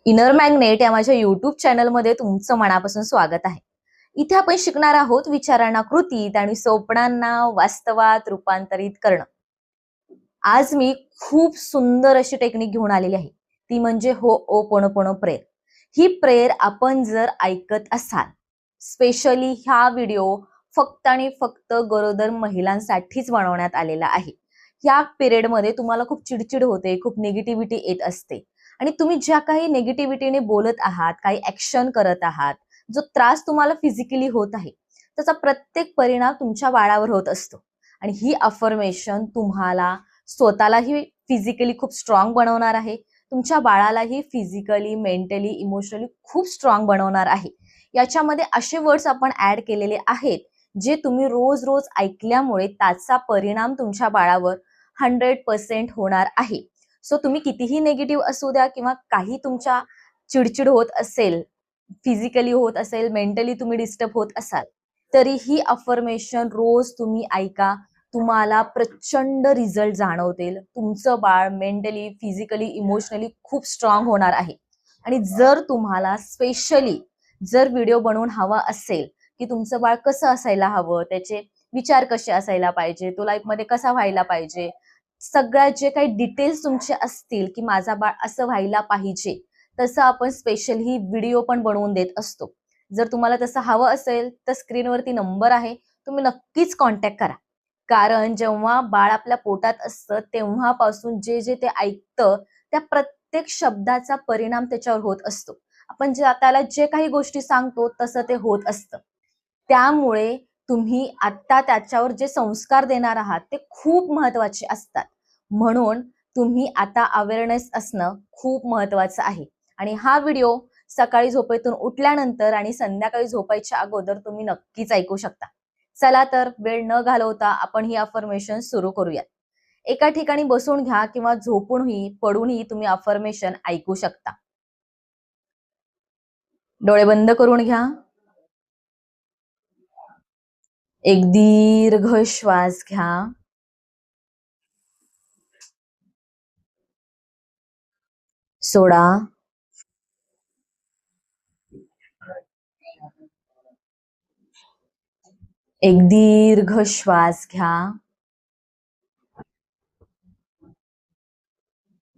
Inner magnet या माझ्या YouTube चॅनलमध्ये तुमचं मनापासून स्वागत आहे. इथे आपण शिकणार आहोत विचारांना कृतीत आणि स्वप्नांना वास्तवात रूपांतरित करणं. आज मी खूप सुंदर अशी टेक्निक घेऊन आलेली आहे. ती म्हणजे होओपोनोपोनो प्रेयर. ही प्रेयर आपण जर ऐकत असाल, स्पेशली हा व्हिडिओ फक्त आणि फक्त गरोदर महिलांसाठीच बनवण्यात आलेला आहे. या पिरियडमध्ये तुम्हाला खूप चिडचिड होते, खूप निगेटिव्हिटी येत असते आणि तुम्ही ज्या काही निगेटिव्हिटीने बोलत आहात, काही ऍक्शन करत आहात, जो त्रास तुम्हाला फिजिकली होत आहे, त्याचा प्रत्येक परिणाम तुमच्या बाळावर होत असतो. आणि ही अफर्मेशन तुम्हाला स्वतःलाही फिजिकली खूप स्ट्रॉंग बनवणार आहे, तुमच्या बाळालाही फिजिकली, मेंटली, इमोशनली खूप स्ट्रॉंग बनवणार आहे. याच्यामध्ये असे वर्ड्स आपण ऍड केलेले आहेत जे तुम्ही रोज रोज ऐकल्यामुळे त्याचा परिणाम तुमच्या बाळावर 100% होणार आहे. सो तुम्ही कितीही निगेटिव्ह असू द्या किंवा काही तुमच्या चिडचिड होत असेल, फिजिकली होत असेल, मेंटली तुम्ही डिस्टर्ब होत असाल, तरी ही अफर्मेशन रोज तुम्ही ऐका. तुम्हाला प्रचंड रिझल्ट जाणवतील. तुमचं बाळ मेंटली, फिजिकली, इमोशनली खूप स्ट्रॉंग होणार आहे. आणि जर तुम्हाला स्पेशली जर व्हिडिओ बनवून हवा असेल की तुमचं बाळ कसं असायला हवं, त्याचे विचार कसे असायला पाहिजे, तो लाईफमध्ये कसा व्हायला पाहिजे, सगळ्यात जे काही डिटेल्स तुमचे असतील की माझा बाळ असं व्हायला पाहिजे, तसं आपण स्पेशल ही व्हिडिओ पण बनवून देत असतो. जर तुम्हाला तसं हवं असेल तर स्क्रीनवरती नंबर आहे, तुम्ही नक्कीच कॉन्टॅक्ट करा. कारण जेव्हा बाळ आपल्या पोटात असतं तेव्हापासून जे जे ते ऐकतं, त्या प्रत्येक शब्दाचा परिणाम त्याच्यावर होत असतो. आपण जे त्याला जे काही गोष्टी सांगतो तसं ते होत असतं. त्यामुळे तुम्ही आता त्याच्यावर जे संस्कार देणार आहात ते खूप महत्वाचे असतात. म्हणून तुम्ही आता अवेअरनेस असणं खूप महत्वाचं आहे. आणि हा व्हिडिओ सकाळी झोपेतून उठल्यानंतर आणि संध्याकाळी झोपायच्या अगोदर तुम्ही नक्कीच ऐकू शकता. चला तर वेळ न घालवता आपण ही अफर्मेशन सुरू करूयात. एका ठिकाणी बसून घ्या किंवा झोपूनही पडूनही तुम्ही अफर्मेशन ऐकू शकता. डोळे बंद करून घ्या. एक दीर्घ श्वास घ्या. सोडा. एक दीर्घ श्वास घ्या.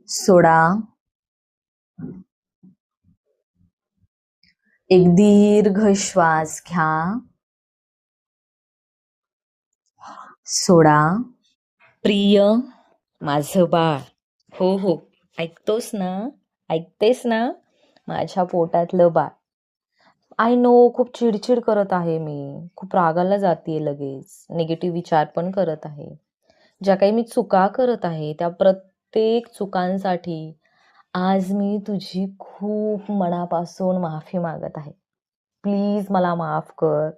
सोडा. एक दीर्घ श्वास घ्या. सोडा. प्रिय माझं बाळ, हो हो ऐकतोस ना, ऐकतेस ना, माझ्या पोटातलं बाळ. आय नो खूप चिडचिड करत आहे मी, खूप रागाला जाते, लगेच निगेटिव्ह विचार पण करत आहे. ज्या काही मी चुका करत आहे त्या प्रत्येक चुकांसाठी आज मी तुझी खूप मनापासून माफी मागत आहे. प्लीज मला माफ कर.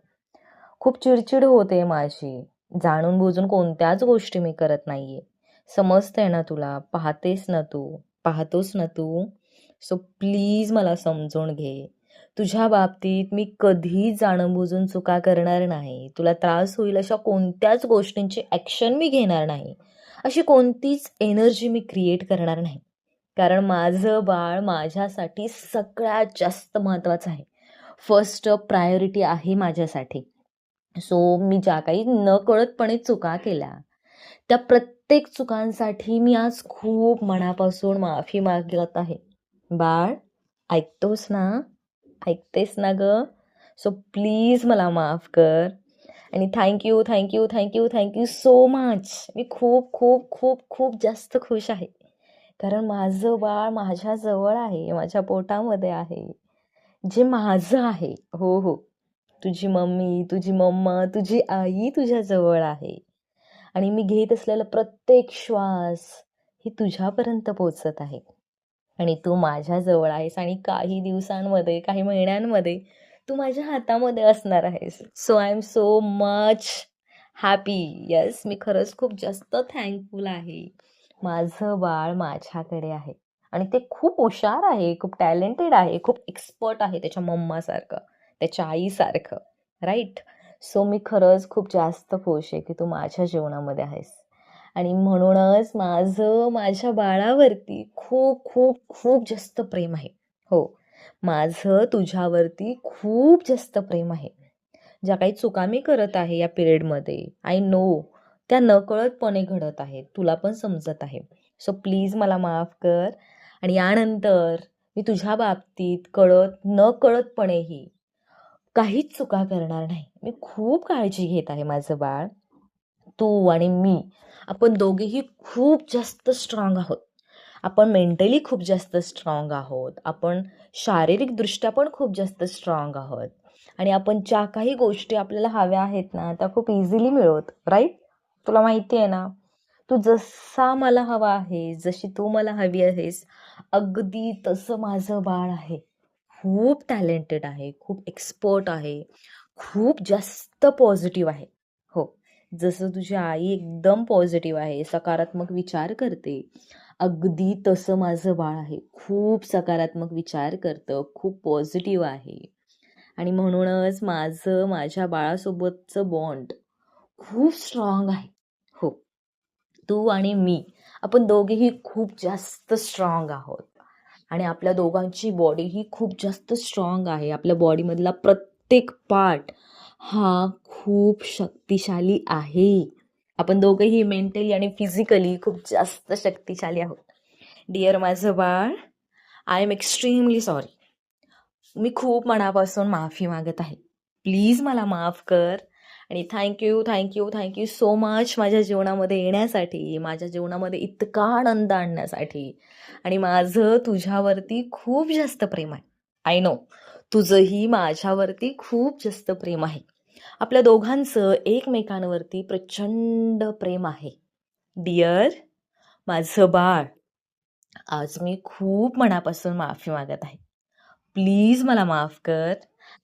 खूप चिडचिड होते माझी, जाणून बुजून कोणत्याच गोष्टी मी करत नाहीये. समजतंय ना तुला, पाहतेस ना तू, पाहतोस ना तू. सो प्लीज मला समजून घे. तुझ्या बाबतीत मी कधीच जाणून बुजून चुका करणार नाही. तुला त्रास होईल अशा कोणत्याच गोष्टींची ऍक्शन मी घेणार नाही. अशी कोणतीच एनर्जी मी क्रिएट करणार नाही. कारण माझं बाळ माझ्यासाठी सगळ्यात जास्त महत्वाचं आहे. फर्स्ट प्रायोरिटी आहे माझ्यासाठी. सो मी ज्या काही नकळतपणे चुका केल्या त्या प्रत्येक चुकांसाठी मी आज खूप मनापासून माफी मागत आहे. बाळ, ऐकतोस ना, ऐकतेस ना ग. सो प्लीज मला माफ कर. आणि thank you thank you thank you thank you so much. मी खूप खूप खूप खूप जास्त खुश आहे. कारण माझं बाळ माझ्या जवळ आहे, माझ्या पोटामध्ये आहे, जे माझं आहे. हो हो, तुझी मम्मी, तुझी मम्मा, तुझी आई तुझ्या जवळ आहे. आणि मी घेत असलेला प्रत्येक श्वास ही तुझ्यापर्यंत पोहोचत आहे. आणि तू माझ्या जवळ आहेस आणि काही दिवसांमध्ये, काही महिन्यांमध्ये तू माझ्या हातामध्ये असणार आहेस. So I am so much happy. Yes, मी खरंच खूप जास्त थँकफुल आहे. माझं बाळ माझ्याकडे आहे आणि ते खूप हुशार आहे, खूप टॅलेंटेड आहे, खूप एक्सपर्ट आहे त्याच्या मम्मासारखं, त्याच्या आईसारखं. राईट. सो मी खरंच खूप जास्त खुश आहे की तू माझ्या जीवनामध्ये आहेस. आणि म्हणूनच माझं माझ्या बाळावरती खूप खूप खूप जास्त प्रेम आहे. हो, माझं तुझ्यावरती खूप जास्त प्रेम आहे. ज्या काही चुका मी करत आहे या पिरियडमध्ये, आय नो त्या नकळतपणे घडत आहेत. तुला पण समजत आहे. सो प्लीज मला माफ कर. आणि यानंतर मी तुझ्या बाबतीत नकळतपणेही काहीच चुका करणार नाही. मी खूप काळजी घेत आहे माझं बाळ. तू आणि मी आपण दोघेही खूप जास्त स्ट्रॉंग आहोत. आपण मेंटली खूप जास्त स्ट्रॉंग आहोत. आपण शारीरिकदृष्ट्या पण खूप जास्त स्ट्रॉंग आहोत. आणि आपण ज्या काही गोष्टी आपल्याला हव्या आहेत ना, त्या खूप इझिली मिळवत, राईट? तुला माहिती आहे ना, तू जसा मला हवा आहे, जशी तू मला हवी आहेस, अगदी तसं माझं बाळ आहे. खूप टॅलेंटेड आहे, खूप एक्सपर्ट आहे, खूप जास्त पॉझिटिव्ह आहे. हो, जसं तुझी आई एकदम पॉझिटिव्ह आहे, सकारात्मक विचार करते, अगदी तसं माझं बाळ आहे. खूप सकारात्मक विचार करतं, खूप पॉझिटिव्ह आहे. आणि म्हणूनच माझ्या बाळासोबतचं बॉन्ड खूप स्ट्रॉंग आहे. हो, तू आणि मी आपण दोघेही खूप जास्त स्ट्रॉंग आहोत. आणि आपल्या दोघांची बॉडी ही खूप जास्त स्ट्रॉंग आहे. आपल्या बॉडीमधला प्रत्येक पार्ट हा खूप शक्तिशाली आहे. आपण दोघेही मेंटली आणि फिजिकली खूप जास्त शक्तिशाली आहोत. डिअर माझं बाळ, आय एम एक्स्ट्रीमली सॉरी. मी खूप मनापासून माफी मागत आहे. प्लीज मला माफ कर. आणि थँक्यू सो मच माझ्या जीवनामध्ये येण्यासाठी, माझ्या जीवनामध्ये इतका आनंद आणण्यासाठी. आणि माझं तुझ्यावरती खूप जास्त प्रेम आहे. आय नो तुझंही माझ्यावरती खूप जास्त प्रेम आहे. आपल्या दोघांचं एकमेकांवरती प्रचंड प्रेम आहे. डिअर माझं बाळ, आज मी खूप मनापासून माफी मागत आहे. प्लीज मला माफ कर.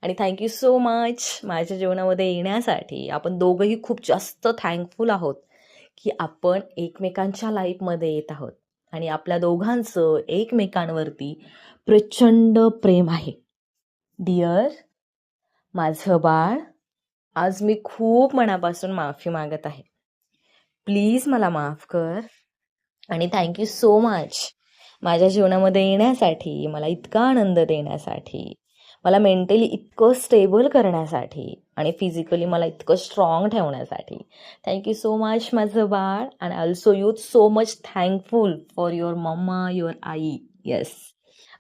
आणि थँक्यू सो मच माझ्या जीवनामध्ये येण्यासाठी. आपण दोघंही खूप जास्त थँकफुल आहोत की आपण एकमेकांच्या लाईफमध्ये येत आहोत. आणि आपल्या दोघांचं एकमेकांवरती प्रचंड प्रेम आहे. डिअर माझं बाळ, आज मी खूप मनापासून माफी मागत आहे. प्लीज मला माफ कर. आणि थँक्यू सो मच माझ्या जीवनामध्ये येण्यासाठी, मला इतका आनंद देण्यासाठी, मला मेंटली इतकं स्टेबल करण्यासाठी आणि फिजिकली मला इतकं स्ट्रॉंग ठेवण्यासाठी. थँक्यू सो मच माझं बाळ. And also you so much thankful for your mamma, your आई. येस,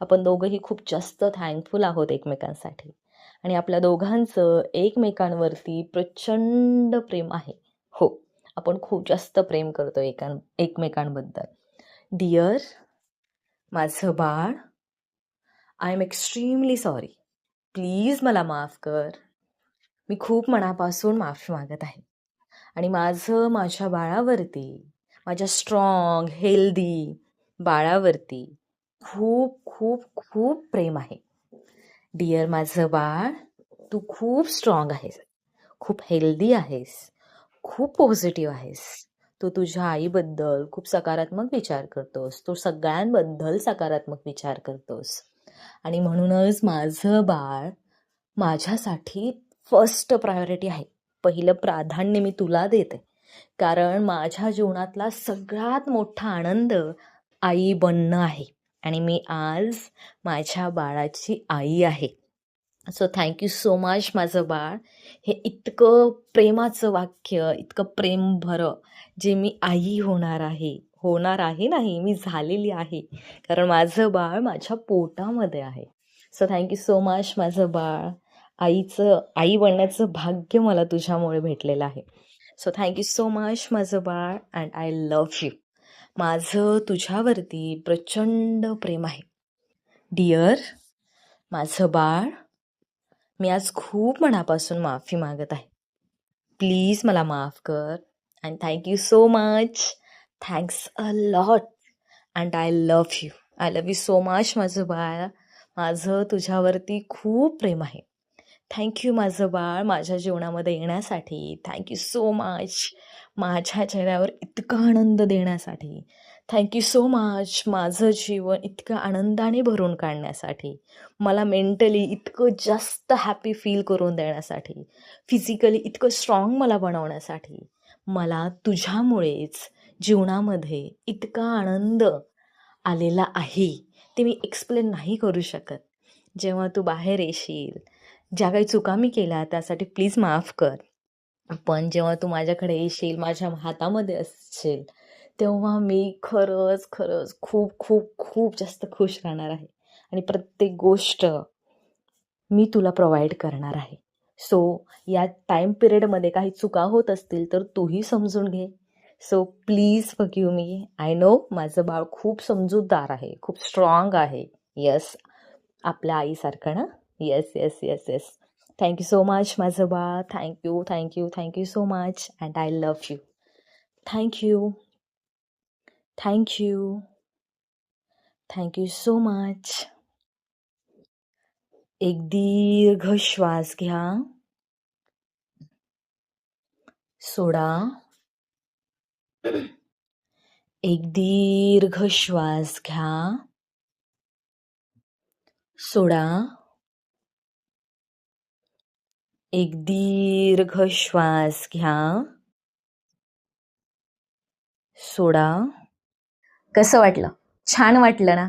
आपण दोघंही खूप जास्त थँकफुल आहोत एकमेकांसाठी. आणि आपल्या दोघांचं एकमेकांवरती प्रचंड प्रेम आहे. हो, आपण खूप जास्त प्रेम करतो एकमेकांबद्दल. डिअर माझं बाळ, I am extremely sorry. Please मला माफ कर. मी खूप मनापासून माफी मागत आहे. आणि माझ्या बाळावरती, माझ्या स्ट्रॉंग हेल्दी बाळावरती खूप खूप खूप प्रेम आहे. डिअर माझं बाळ, तू खूप स्ट्रॉंग आहेस, खूप हेल्दी आहेस, खूप पॉझिटिव्ह आहेस. तू तुझ्या आईबद्दल खूप सकारात्मक विचार करतोस. तू सगळ्यांबद्दल सकारात्मक विचार करतोस. आणि म्हणूनच माझं बाळ माझ्यासाठी फर्स्ट प्रायोरिटी आहे. पहिलं प्राधान्य मी तुला देते. कारण माझ्या जीवनातला सगळ्यात मोठा आनंद आई बनणं आहे. आणि मी आज माझ्या बाळाची आई आहे. सो थँक्यू सो मच माझं बाळ. हे इतकं प्रेमाचं वाक्य, इतकं प्रेम भरं जे मी आई होणार आहे नाही, मी झालेली आहे. कारण माझं बाळ माझ्या पोटामध्ये आहे. सो थँक्यू सो मच माझं बाळ. आई बनण्याचं भाग्य मला तुझ्यामुळे भेटलेलं आहे. सो थँक्यू सो मच माझं बाळ. And I love you. माझं तुझ्यावरती प्रचंड प्रेम आहे. डिअर माझं बाळ, मी आज खूप मनापासून माफी मागत आहे. प्लीज मला माफ कर. And thank you so much. Thanks a lot. And I love you. I love you so much माझं बाळ. माझं तुझ्यावरती खूप प्रेम आहे. थँक्यू माझं बाळ माझ्या जीवनामध्ये येण्यासाठी. थँक्यू सो मच माझ्या चेहऱ्यावर इतका आनंद देण्यासाठी. थँक्यू सो मच माझं जीवन इतकं आनंदाने भरून काढण्यासाठी. मला मेंटली इतकं जास्त हॅपी फील करून देण्यासाठी. फिजिकली इतकं स्ट्रॉंग मला बनवण्यासाठी. मला तुझ्यामुळेच जीवनामध्ये इतका आनंद आलेला आहे. ते मी एक्सप्लेन नाही करू शकत. जेव्हा तू बाहेर येशील, ज्या काही चुका मी केल्या त्यासाठी प्लीज माफ कर. पण जेव्हा तू माझ्याकडे येशील, माझ्या हातामध्ये असशील, तेव्हा मी खरंच, खरंच खूप, खूप, खूप जास्त खुश राहणार आहे आणि प्रत्येक गोष्ट मी तुला प्रोव्हाईड करणार आहे. सो या टाईम पिरियडमध्ये काही चुका होत असतील तर तूही समजून घे. So please forgive me. I know माझं बाळ खूप समजूतदार आहे, खूप स्ट्रॉंग आहे. येस, आपल्या आईसारखं ना. Yes, yes, yes, yes. Thank so much माझं बाळ. Thank you so much and I love you. Thank you. Thank you. Thank you so much. एक दीर्घ श्वास घ्या. सोडा. एक दीर्घ श्वास घ्या. सोडा. एक दीर्घ श्वास घ्या. सोडा. कसं वाटलं? छान वाटलं ना?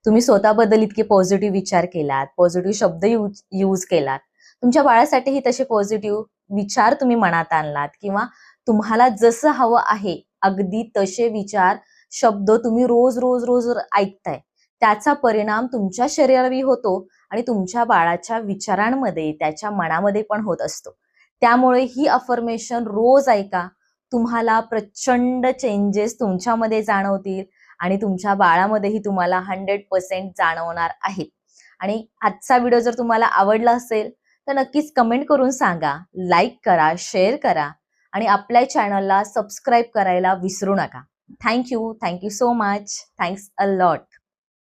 तुम्ही स्वतःबद्दल इतके पॉझिटिव्ह विचार केलात, पॉझिटिव्ह शब्द यूज केलात. तुमच्या बाळासाठीही तसे पॉझिटिव्ह विचार तुम्ही मनात आणलात किंवा तुम्हाला जसं हवं आहे अगदी तसे विचार, शब्द तुम्ही रोज रोज रोज ऐकताय. त्याचा परिणाम तुमच्या शरीरावरही होतो आणि तुमच्या बाळाच्या विचारांमध्ये, त्याच्या मनामध्ये पण होत असतो. त्यामुळे ही अफर्मेशन रोज ऐका. तुम्हाला प्रचंड चेंजेस तुमच्यामध्ये जाणवतील आणि तुमच्या बाळामध्येही तुम्हाला 100% जाणवणार आहेत. आणि आजचा व्हिडिओ जर तुम्हाला आवडला असेल तर नक्कीच कमेंट करून सांगा, लाईक करा, शेअर करा आणि आपल्या चॅनलला सबस्क्राईब करायला विसरू नका. Thank you so much. Thanks a lot.